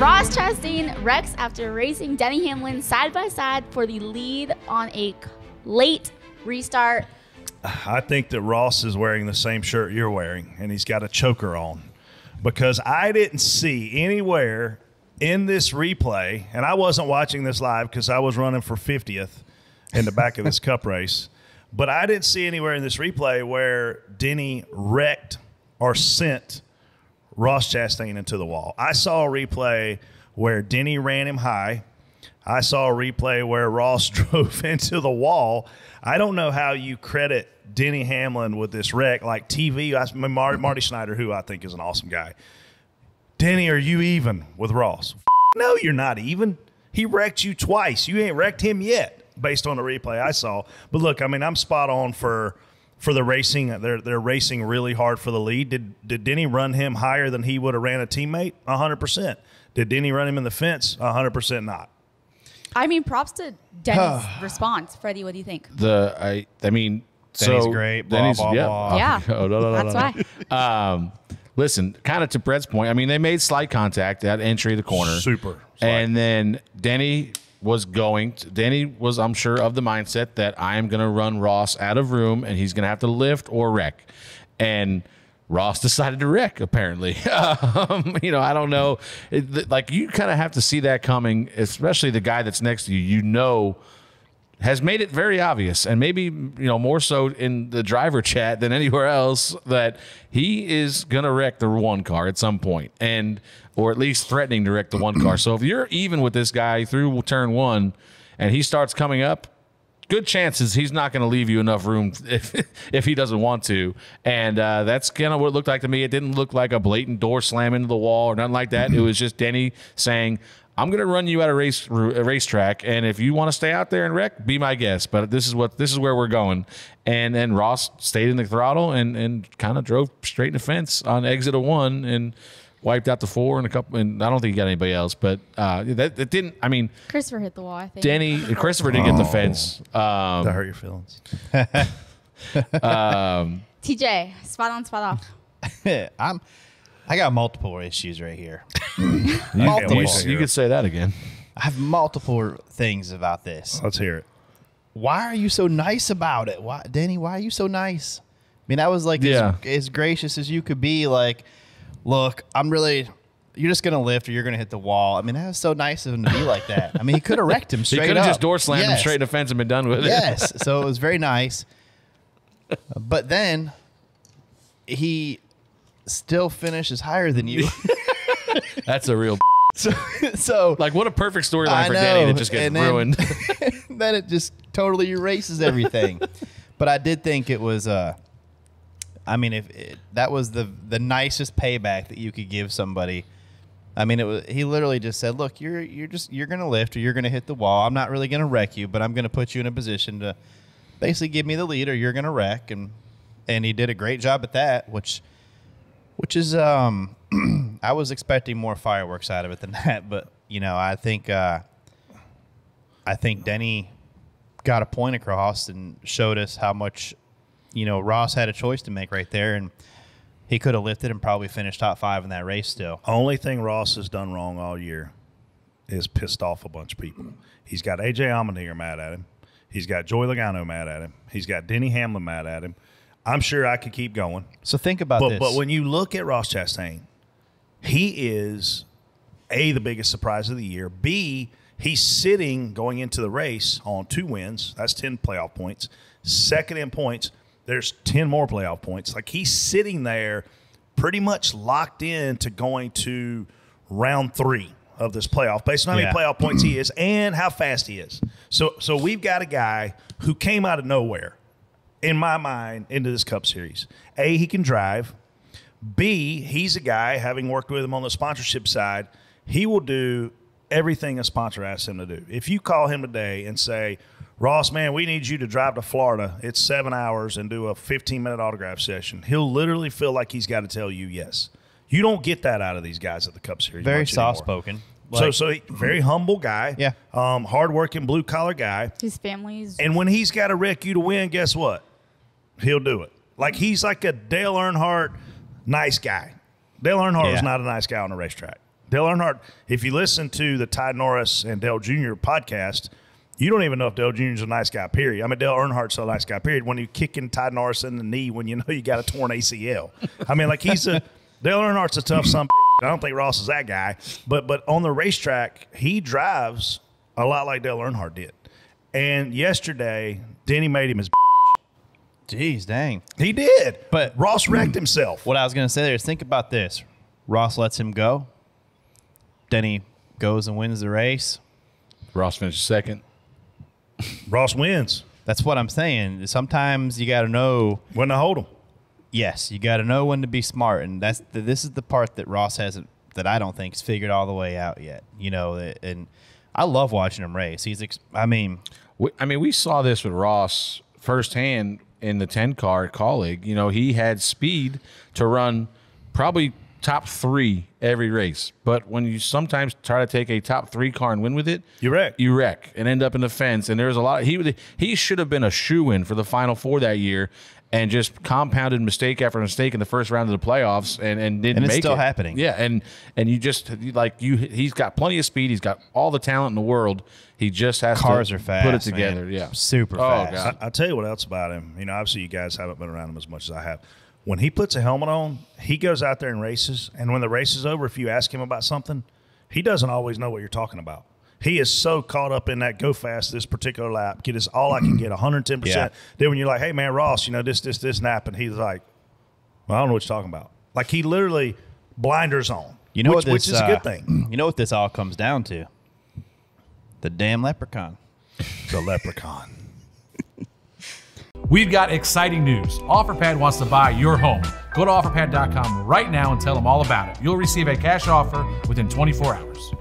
Ross Chastain wrecks after racing Denny Hamlin side by side for the lead on a late restart. I think that Ross is wearing the same shirt you're wearing, and he's got a choker on, because I didn't see anywhere in this replay, and I wasn't watching this live because I was running for 50th in the back of this cup race, but I didn't see anywhere in this replay where Denny wrecked or sent Ross Chastain into the wall. I saw a replay where Denny ran him high. I saw a replay where Ross drove into the wall. I don't know how you credit Denny Hamlin with this wreck. Like TV, Marty Schneider, who I think is an awesome guy. Denny, are you even with Ross? No, you're not even. He wrecked you twice. You ain't wrecked him yet, based on the replay I saw. But look, I mean, I'm spot on for the racing. They're racing really hard for the lead. Did Denny run him higher than he would have ran a teammate? 100%. Did Denny run him in the fence? 100% not. I mean, props to Denny's response. Freddie, what do you think? I mean, Denny's great. Blah, blah, blah. Yeah, Oh, no, that's why. Listen, kind of to Brett's point, I mean, they made slight contact at entry of the corner. Super. And then Denny was, I'm sure, of the mindset that I am going to run Ross out of room and he's going to have to lift or wreck. And Ross decided to wreck, apparently. I don't know. You kind of have to see that coming, especially the guy that's next to you, has made it very obvious, and maybe more so in the driver chat than anywhere else, that he is going to wreck the one car at some point, or at least threatening to wreck the one car. So if you're even with this guy through turn one and he starts coming up, good chances he's not going to leave you enough room if he doesn't want to. And that's kind of what it looked like to me. It didn't look like a blatant door slam into the wall or nothing like that. It was just Denny saying, I'm going to run you out of a racetrack, and if you want to stay out there and wreck, be my guest. But this is where we're going. And then Ross stayed in the throttle and kind of drove straight in the fence on exit of one and wiped out the four and a couple. And I don't think he got anybody else, but that didn't. I mean, Christopher hit the wall, I think. Christopher did get the fence. That hurt your feelings. TJ, spot on, spot off. I got multiple issues right here. You could say that again. I have multiple things about this. Let's hear it. Why are you so nice about it? Denny, why are you so nice? I mean, I was like as gracious as you could be. Like, look, you're just going to lift or you're going to hit the wall. I mean, that was so nice of him to be like that. I mean, he could have wrecked him straight up. He could have just door slammed him straight in the fence and been done with it. Yes. So it was very nice. But then he still finishes higher than you. That's a real so like, what a perfect storyline for Denny that just gets ruined. Then it just totally erases everything. But I did think it was that was the nicest payback that you could give somebody. I mean, he literally just said, look, you're going to lift or you're going to hit the wall. I'm not really going to wreck you, but I'm going to put you in a position to basically give me the lead or you're going to wreck. And he did a great job at that, which is I was expecting more fireworks out of it than that, but I think Denny got a point across and showed us how much Ross had a choice to make right there, and he could have lifted and probably finished top 5 in that race still. Only thing Ross has done wrong all year is pissed off a bunch of people. He's got AJ Allmendinger mad at him. He's got Joey Logano mad at him. He's got Denny Hamlin mad at him. I'm sure I could keep going. So think about this. But when you look at Ross Chastain, he is, A, the biggest surprise of the year. B, he's sitting going into the race on 2 wins. That's 10 playoff points. Second in points, there's 10 more playoff points. Like, he's sitting there pretty much locked in to going to round 3 of this playoff based on how many playoff points he is and how fast he is. So we've got a guy who came out of nowhere, in my mind, into this Cup Series. A, he can drive. B, he's a guy, having worked with him on the sponsorship side, he will do everything a sponsor asks him to do. If you call him today and say, Ross, man, we need you to drive to Florida. It's 7 hours and do a 15-minute autograph session. He'll literally feel like he's got to tell you yes. You don't get that out of these guys at the Cup Series. Very soft-spoken. So very humble guy. Yeah. Hard-working, blue-collar guy. His family's... And when he's got to wreck you to win, guess what? He'll do it. Like, he's like a Dale Earnhardt nice guy. Dale Earnhardt was not a nice guy on the racetrack. Dale Earnhardt, if you listen to the Ty Norris and Dale Jr. podcast, you don't even know if Dale Jr. is a nice guy, period. I mean, Dale Earnhart's a nice guy, period. When you kicking Ty Norris in the knee when you know you got a torn ACL. I mean, like Dale Earnhardt's a tough son. I don't think Ross is that guy. But on the racetrack, he drives a lot like Dale Earnhardt did. And yesterday, Denny made him his. Jeez, dang. He did. But Ross wrecked himself. What I was going to say there is think about this. Ross lets him go. Denny goes and wins the race. Ross finished second. Ross wins. That's what I'm saying. Sometimes you got to know when to hold him. Yes, you got to know when to be smart, and this is the part that Ross hasn't, that I don't think is figured all the way out yet. You know, and I love watching him race. We saw this with Ross firsthand in the 10 car at Colleague. You know, he had speed to run probably top 3 every race, but when you sometimes try to take a top 3 car and win with it, you wreck and end up in the fence. And there's a lot. He should have been a shoo-in for the Final Four that year, and just compounded mistake after mistake in the first round of the playoffs, and didn't make it. And it's still happening. Yeah, and he's got plenty of speed. He's got all the talent in the world. He just has Cars to are fast, put it together. Man. Yeah, super fast. God. I'll tell you what else about him. You know, obviously you guys haven't been around him as much as I have. When he puts a helmet on, he goes out there and races, and when the race is over, if you ask him about something, he doesn't always know what you're talking about. He is so caught up in that go fast this particular lap. Get us all I can get, 110%. Yeah. Then when you're like, hey, man, Ross, you know, this happened, he's like, well, I don't know what you're talking about. Like he literally blinders on, you know, which is a good thing. You know what this all comes down to? The damn leprechaun. The leprechaun. We've got exciting news. OfferPad wants to buy your home. Go to OfferPad.com right now and tell them all about it. You'll receive a cash offer within 24 hours.